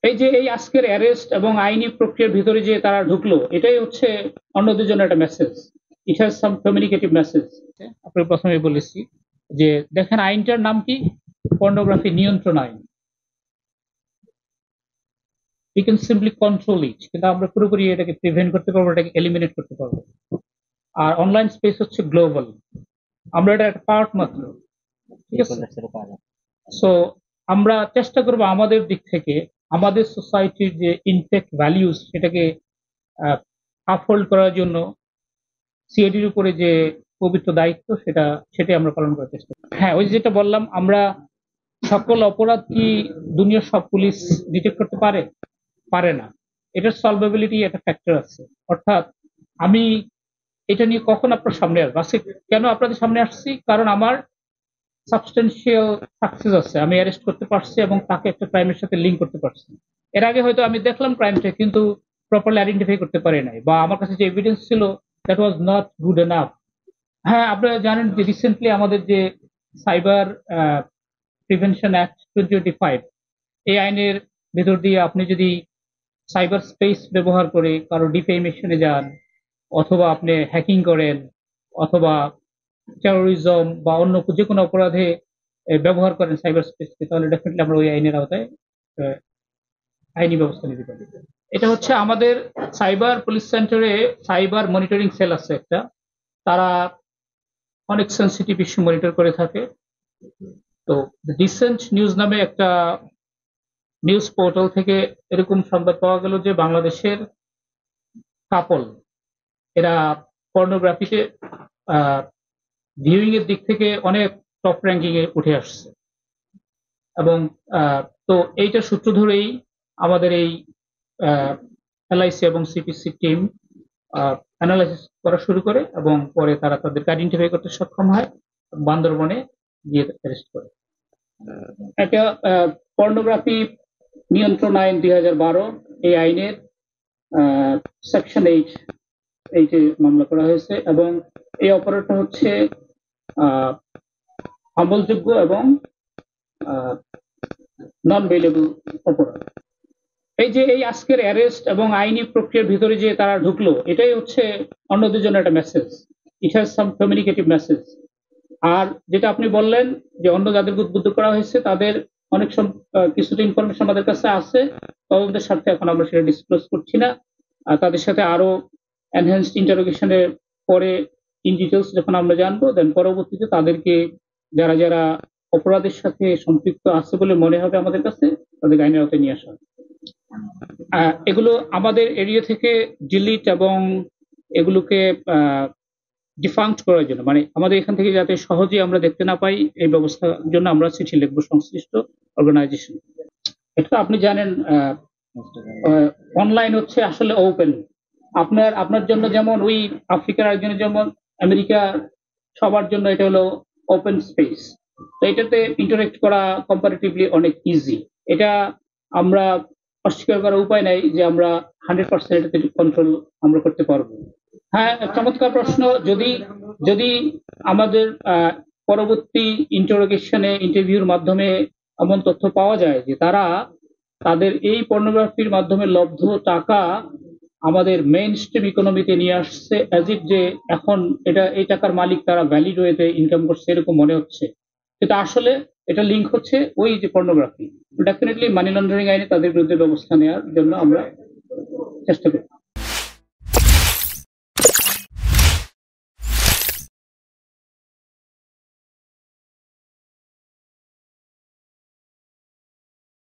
এই আজকের অ্যারেস্ট এবং আইনি প্রক্রিয়ার ভিতরে যে তারা ঢুকলো, এটাই হচ্ছে অন্যদের জন্য একটা message. It has some communicative message. আপনি প্রথমে বলেছি যে দেখেন আইনটার নাম কি, পর্নোগ্রাফি নিয়ন্ত্রণ আইন। We can simply control it, কিন্তু আমরা পুরোপুরি এটাকে প্রিভেন্ট করতে পারবো, এটাকে এলিমিনেট করতে পারবো। আর অনলাইন স্পেস হচ্ছে গ্লোবাল, আমরা এটা একটা পার্ট মাত্র, ঠিক আছে? সো আমরা চেষ্টা করবো আমাদের দিক থেকে আমাদের সোসাইটির যে ইনটেক্ট ভ্যালিউস সেটাকে আপহোল্ড করার জন্য সিআইডির উপরে যে পবিত্র দায়িত্ব সেটাই আমরা পালন করার চেষ্টা করি। হ্যাঁ, ওই যেটা বললাম, আমরা সকল অপরাধ কি দুনিয়ার সব পুলিশ ডিটেক্ট করতে পারে না। এটার সলভেবিলিটি একটা ফ্যাক্টর আছে। অর্থাৎ আমি এটা নিয়ে কখন আপনার সামনে আসবো, আজকে কেন আপনাদের সামনে আসছি, কারণ আমার সাবস্টেন্সিয়াল সাকসেস আছে, আমি অ্যারেস্ট করতে পারছি এবং তাকে একটা ক্রাইমের সাথে লিঙ্ক করতে পারছি। এর আগে হয়তো আমি দেখলাম ক্রাইমটা কিন্তু প্রপারলি আইডেন্টিফাই করতে পারি নাই, বা আমার কাছে যে এভিডেন্স ছিল that was not good enough. হ্যাঁ, আপনারা জানেন যে রিসেন্টলি আমাদের যে সাইবার প্রিভেনশন অ্যাক্ট 2025, এই আইনের ভেতর দিয়ে আপনি যদি সাইবার স্পেস ব্যবহার করে কারো ডিফেমেশনে যান, অথবা আপনি হ্যাকিং করেন, অথবা টেরোরিজম বা অন্য যে কোনো অপরাধে ব্যবহার করেন সাইবার স্পেসকে, তাহলে ডেফিনেটলি আমরা ওই আইনের আওতায় আইনি ব্যবস্থা নিতে পারি। এটা হচ্ছে আমাদের সাইবার পুলিশ সেন্টারে সাইবার মনিটরিং সেল আছে একটা, তারা অনেক সেন্সিটিভ ইস্যু মনিটর করে থাকে। তো রিসেন্ট নিউজ নামে একটা নিউজ পোর্টাল থেকে এরকম সংবাদ পাওয়া গেল যে বাংলাদেশের কাপল এরা পর্নোগ্রাফিতে ভিউইং এর দিক থেকে অনেক টপ র্যাঙ্কিং এ উঠে আসছে। এবং তো এইটা সূত্র ধরেই আমাদের এই এলআইসি এবং সিপিসি টিম অ্যানালাইসিস করা শুরু করে এবং পরে তারা তাদেরকে আইডেন্টিফাই করতে সক্ষম হয়, বান্দরবনে গিয়ে অ্যারেস্ট করে। এটা পর্নোগ্রাফি নিয়ন্ত্রণ আইন 2012, এই আইনের সেকশন 8 মামলা করা হয়েছে এবং এই অপরাধটা হচ্ছে আমলযোগ্য এবং নন বেইলেবল অপরাধ। এই আজকের অ্যারেস্ট এবং আইনি প্রক্রিয়ার ভিতরে যে তারা ঢুকলো, এটাই হচ্ছে অন্যদের জন্য একটা message. It has some communicative message. আর যেটা আপনি বললেন যে অন্য যাদেরকে উদ্বুদ্ধ করা হয়েছে তাদের অনেক কিছুটা ইনফরমেশন আমাদের কাছে আছে, তদন্তের স্বার্থে এখন আমরা সেটা ডিসক্লোজ করছি না। তাদের সাথে আরো এনহ্যান্সড ইন্টারোগেশনের পরে ইন ডিটেলস যখন আমরা জানবো, দেন পরবর্তীতে তাদেরকে যারা যারা অপরাধের সাথে সম্পৃক্ত আছে বলে মনে হবে আমাদের কাছে, তাদের আইনের আওতায় নিয়ে আসা হবে। এগুলো আমাদের এরিয়া থেকে ডিলিট এবং এগুলোকে ডিফাঙ্ক্ট করার জন্য, মানে আমাদের এখান থেকে যাতে সহজে আমরা দেখতে না পাই, এই ব্যবস্থার জন্য আমরা চিঠি লিখবো সংশ্লিষ্ট অর্গানাইজেশন। এটা আপনি জানেন অনলাইন হচ্ছে আসলে ওপেন। আপনার জন্য যেমন ওই আফ্রিকার একজনের যেমন আমেরিকা, সবার জন্য এটা হলো ওপেন স্পেস। তো এটাতে ইন্টারেক্ট করা কম্পারেটিভলি অনেক ইজি। এটা আমরা অস্বীকার করার উপায় নাই যে আমরা 100% এটাতে কন্ট্রোল আমরা করতে পারবো। হ্যাঁ, চমৎকার প্রশ্ন। যদি আমাদের পরবর্তী ইন্টারভিউর মাধ্যমে এমন তথ্য পাওয়া যায় যে তারা তাদের এই পর্নোগ্রাফির মাধ্যমে লব্ধ টাকা আমাদের মেইন স্ট্রিম ইকোনমিতে নিয়ে আসছে, অ্যাজ ইট যে এখন এই টাকার মালিক তারা ভ্যালিড ওয়েতে ইনকাম করছে এরকম মনে হচ্ছে, কিন্তু আসলে এটা লিঙ্ক হচ্ছে ওই যে পর্নোগ্রাফি, ডেফিনেটলি মানি লন্ডারিং আইনে তাদের বিরুদ্ধে ব্যবস্থা নেওয়ার জন্য আমরা চেষ্টা করি।